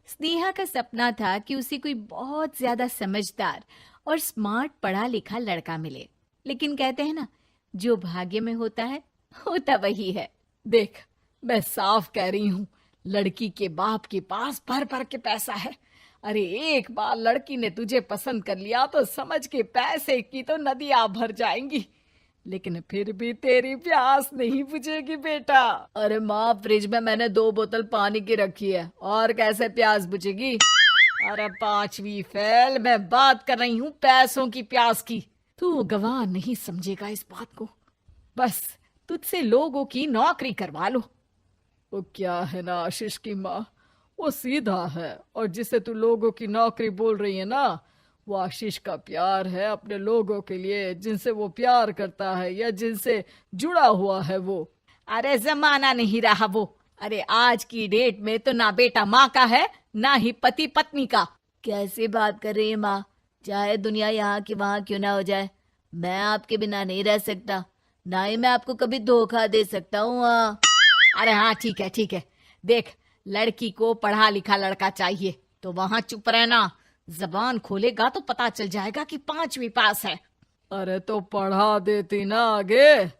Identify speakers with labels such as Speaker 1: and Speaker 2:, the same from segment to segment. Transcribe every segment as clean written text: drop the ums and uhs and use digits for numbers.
Speaker 1: स्नेहा का सपना था कि उसे कोई बहुत ज्यादा समझदार और स्मार्ट पढ़ा लिखा लड़का मिले, लेकिन कहते हैं ना, जो भाग्य में होता है होता वही है।
Speaker 2: देख, मैं साफ कह रही हूँ, लड़की के बाप के पास भर भर के पैसा है। अरे एक बार लड़की ने तुझे पसंद कर लिया तो समझ के पैसे की तो नदियां भर जाएंगी, लेकिन फिर भी तेरी प्यास नहीं बुझेगी बेटा। अरे माँ, फ्रिज में मैंने 2 बोतल पानी की रखी है, और कैसे प्यास बुझेगी? अरे 5वीं फेल, मैं बात कर रही हूँ पैसों की प्यास की। तू गवाह नहीं समझेगा इस बात को। बस तुझसे लोगों की नौकरी करवा लो। वो क्या है ना आशीष की माँ, वो सीधा है, और जिसे तू लोगों की नौकरी बोल रही है ना, वो आशीष का प्यार है अपने लोगों के लिए, जिनसे वो प्यार करता है या जिनसे जुड़ा हुआ है वो।
Speaker 1: अरे जमाना नहीं रहा वो। अरे आज की डेट में तो ना बेटा माँ का है, ना ही पति पत्नी का।
Speaker 3: कैसी बात कर रही है माँ? चाहे दुनिया यहाँ की वहाँ क्यों ना हो जाए, मैं आपके बिना नहीं रह सकता, ना ही मैं आपको कभी धोखा दे सकता हूँ।
Speaker 1: अरे हाँ, ठीक है ठीक है। देख, लड़की को पढ़ा लिखा लड़का चाहिए तो वहां चुप रहना। जबान खोलेगा तो पता चल जाएगा कि 5वीं पास है।
Speaker 2: अरे तो पढ़ा देती ना आगे।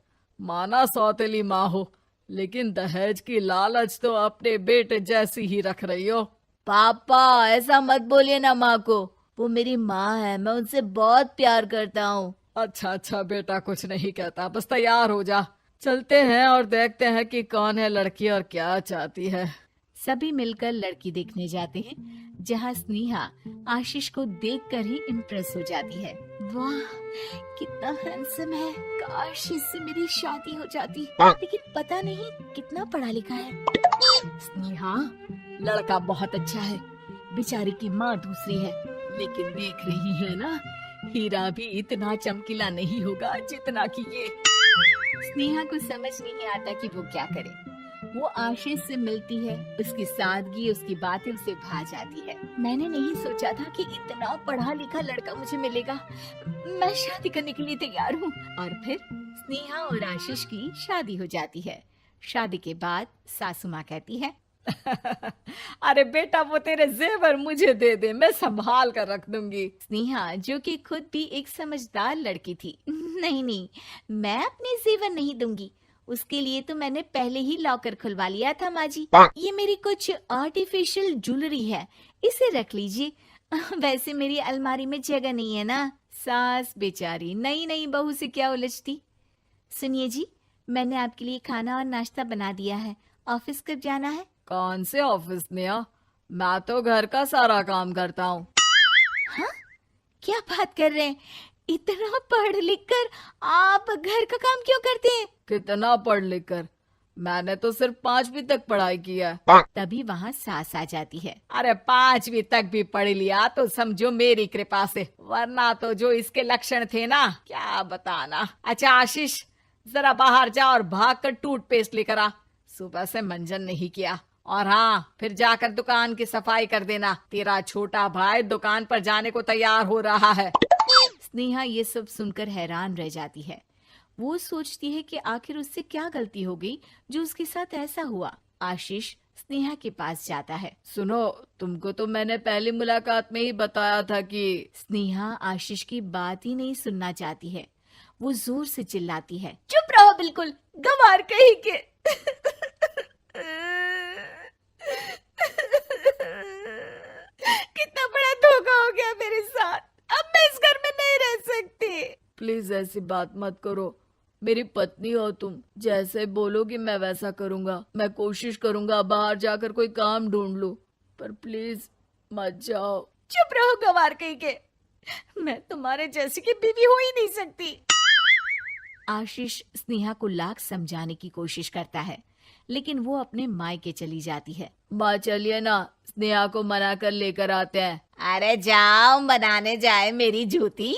Speaker 2: माना सौतेली माँ हो, लेकिन दहेज की लालच तो अपने बेटे जैसी ही रख रही हो।
Speaker 3: पापा ऐसा मत बोलिए ना माँ को, वो मेरी माँ है, मैं उनसे बहुत प्यार करता हूँ।
Speaker 2: अच्छा अच्छा बेटा, कुछ नहीं कहता, बस तैयार हो जा, चलते हैं और देखते हैं कि कौन है लड़की और क्या चाहती है।
Speaker 1: सभी मिलकर लड़की देखने जाते हैं, जहाँ स्नेहा आशीष को देखकर ही इम्प्रेस हो जाती है। वाह, कितना हैंडसम है, काश इससे मेरी शादी हो जाती, लेकिन पता नहीं कितना पढ़ा लिखा है।
Speaker 2: स्नेहा, लड़का बहुत अच्छा है, बेचारी की माँ दूसरी है, लेकिन देख रही है ना, हीरा भी इतना चमकीला नहीं होगा जितना कि ये।
Speaker 1: स्नेहा को समझ नहीं आता कि वो क्या करे। वो आशीष से मिलती है, उसकी सादगी, उसकी बातें उसे भा जाती है। मैंने नहीं सोचा था कि इतना पढ़ा लिखा लड़का मुझे मिलेगा। मैं शादी करने के लिए तैयार हूँ। और फिर स्नेहा और आशीष की शादी हो जाती है। शादी के बाद सासू माँ कहती है,
Speaker 2: अरे बेटा, वो तेरे जेवर मुझे दे दे, मैं संभाल कर रख दूंगी।
Speaker 1: स्नेहा, जो कि खुद भी एक समझदार लड़की थी, नहीं नहीं, मैं अपने जेवर नहीं दूंगी, उसके लिए तो मैंने पहले ही लॉकर खुलवा लिया था माँ जी। ये मेरी कुछ आर्टिफिशियल ज्वेलरी है, इसे रख लीजिए। वैसे मेरी अलमारी में जगह नहीं है ना। सास बेचारी नई नई बहू से क्या उलझती। सुनिए जी, मैंने आपके लिए खाना और नाश्ता बना दिया है। ऑफिस कब जाना है?
Speaker 2: कौन से ऑफिस में? मैं तो घर का सारा काम करता हूँ।
Speaker 1: हाँ, क्या बात कर रहे हैं? इतना पढ़ लिख कर आप घर का काम क्यों करते हैं?
Speaker 2: कितना पढ़ लिख कर? मैंने तो सिर्फ 5वीं तक पढ़ाई की है।
Speaker 1: तभी वहाँ सास आ जाती है।
Speaker 2: अरे 5वीं तक भी पढ़ लिया तो समझो मेरी कृपा से, वरना तो जो इसके लक्षण थे ना, क्या बताना। अच्छा आशीष, जरा बाहर जा और भाग कर टूथपेस्ट लेकर आ, सुबह से मंजन नहीं किया। और हाँ, फिर जाकर दुकान की सफाई कर देना, तेरा छोटा भाई दुकान पर जाने को तैयार हो रहा है।
Speaker 1: स्नेहा ये सब सुनकर हैरान रह जाती है। वो सोचती है कि आखिर उससे क्या गलती हो गई जो उसके साथ ऐसा हुआ। आशीष स्नेहा के पास जाता है।
Speaker 2: सुनो, तुमको तो मैंने पहली मुलाकात में ही बताया था कि।
Speaker 1: स्नेहा आशीष की बात ही नहीं सुनना चाहती है। वो जोर से चिल्लाती है,
Speaker 3: चुप रहो बिल्कुल, गंवार कहीं के। कितना बड़ा धोखा हो गया मेरे साथ, अब मैं इस घर में नहीं रह सकती।
Speaker 2: प्लीज ऐसी बात मत करो, मेरी पत्नी हो तुम, जैसे बोलोगी मैं वैसा करूंगा। मैं कोशिश करूंगा बाहर जाकर कोई काम ढूंढ लूं, पर प्लीज मत जाओ।
Speaker 3: चुप रहो गंवार कहीं के, मैं तुम्हारे जैसी की बीवी हो ही नहीं सकती।
Speaker 1: आशीष स्नेहा को लाख समझाने की कोशिश करता है, लेकिन वो अपने मायके चली जाती है।
Speaker 2: माँ चलिए ना, स्नेहा को मना कर लेकर आते हैं।
Speaker 1: अरे जाओ, बनाने जाए मेरी जूती।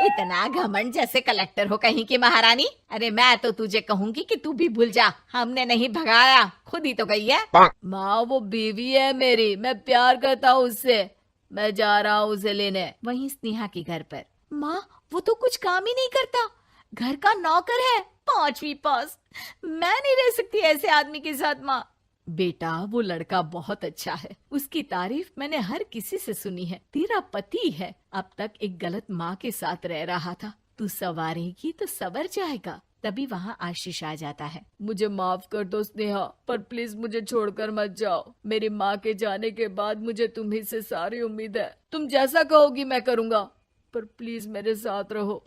Speaker 1: इतना घमंड, जैसे कलेक्टर हो कहीं की महारानी। अरे मैं तो तुझे कहूंगी कि तू भी भूल जा, हमने नहीं भगाया, खुद ही तो गई है।
Speaker 2: माँ वो बीवी है मेरी, मैं प्यार करता हूँ उससे, मैं जा रहा हूँ उसे लेने।
Speaker 1: वहीं स्नेहा के घर पर, माँ वो तो कुछ काम ही नहीं करता, घर का नौकर है, 5वीं पास। मैं नहीं रह सकती ऐसे आदमी के साथ माँ।
Speaker 2: बेटा वो लड़का बहुत अच्छा है, उसकी तारीफ मैंने हर किसी से सुनी है। तेरा पति है, अब तक एक गलत माँ के साथ रह रहा था, तू संवारेगी तो संवर जाएगा।
Speaker 1: तभी वहाँ आशीष आ जाता है।
Speaker 2: मुझे माफ कर दो स्नेहा, पर प्लीज मुझे छोड़कर मत जाओ। मेरी माँ के जाने के बाद मुझे तुम्ही से सारी उम्मीद है। तुम जैसा कहोगी मैं करूँगा, पर प्लीज मेरे साथ रहो।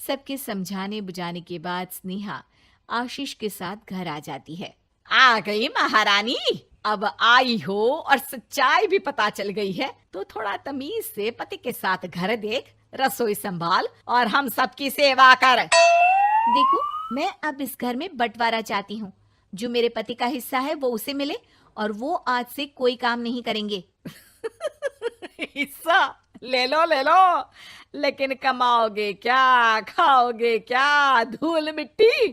Speaker 1: सबके समझाने बुझाने के बाद स्नेहा आशीष के साथ घर आ जाती है।
Speaker 2: आ गई महारानी, अब आई हो और सच्चाई भी पता चल गई है, तो थोड़ा तमीज से पति के साथ घर देख, रसोई संभाल और हम सबकी सेवा कर।
Speaker 1: देखो, मैं अब इस घर में बंटवारा चाहती हूँ। जो मेरे पति का हिस्सा है वो उसे मिले और वो आज से कोई काम नहीं करेंगे।
Speaker 2: हिस्सा ले लो, लेकिन कमाओगे क्या, खाओगे क्या, धूल मिट्टी।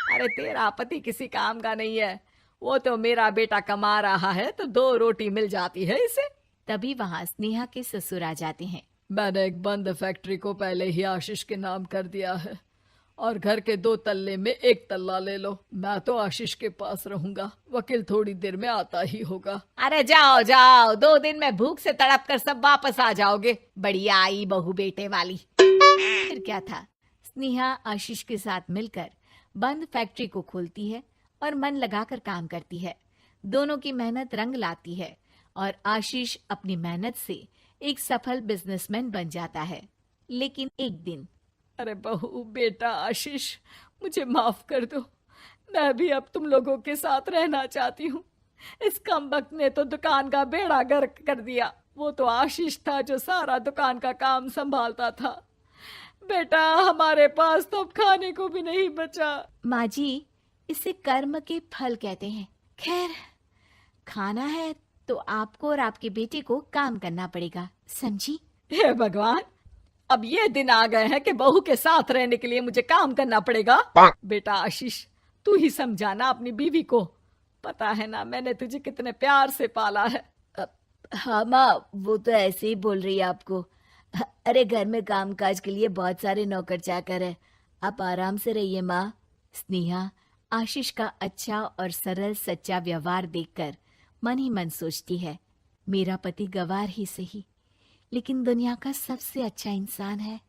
Speaker 2: अरे तेरा पति किसी काम का नहीं है, वो तो मेरा बेटा कमा रहा है तो 2 रोटी मिल जाती है इसे।
Speaker 1: तभी वहाँ स्नेहा के ससुर आ जाते हैं।
Speaker 2: मैंने एक बंद फैक्ट्री को पहले ही आशीष के नाम कर दिया है और घर के 2 तल्ले में 1 तल्ला ले लो। मैं तो आशीष के पास रहूंगा, वकील थोड़ी देर में आता ही होगा। अरे जाओ जाओ, 2 दिन में भूख से तड़प कर सब वापस आ जाओगे। बढ़िया आई बहू बेटे वाली।
Speaker 1: फिर क्या था, स्नेहा आशीष के साथ मिलकर बंद फैक्ट्री को खोलती है और मन लगाकर काम करती है। दोनों की मेहनत रंग लाती है और आशीष अपनी मेहनत से एक सफल बिजनेसमैन बन जाता है। लेकिन एक दिन,
Speaker 2: अरे बहू बेटा आशीष, मुझे माफ कर दो, मैं भी अब तुम लोगों के साथ रहना चाहती हूँ। इस कमबख्त ने तो दुकान का बेड़ा गर्क कर दिया। वो तो आशीष था जो सारा दुकान का काम संभालता था। बेटा हमारे पास तो अब खाने को भी नहीं बचा।
Speaker 1: माँ जी, इसे कर्म के फल कहते हैं। खैर, खाना है तो आपको और आपके बेटे को काम करना पड़ेगा, समझी?
Speaker 2: हे भगवान, अब ये दिन आ गए हैं कि बहू के साथ रहने के लिए मुझे काम करना पड़ेगा। बेटा आशीष, तू ही समझाना अपनी बीवी को। पता है ना मैंने तुझे कितने प्यार से पाला है।
Speaker 3: हाँ माँ, वो तो ऐसे ही बोल रही है आपको। अरे घर में कामकाज के लिए बहुत सारे नौकर चाकर है, आप आराम से रहिए माँ।
Speaker 1: स्नेहा आशीष का अच्छा और सरल सच्चा व्यवहार देखकर मन ही मन सोचती है, मेरा पति गवार ही सही, लेकिन दुनिया का सबसे अच्छा इंसान है।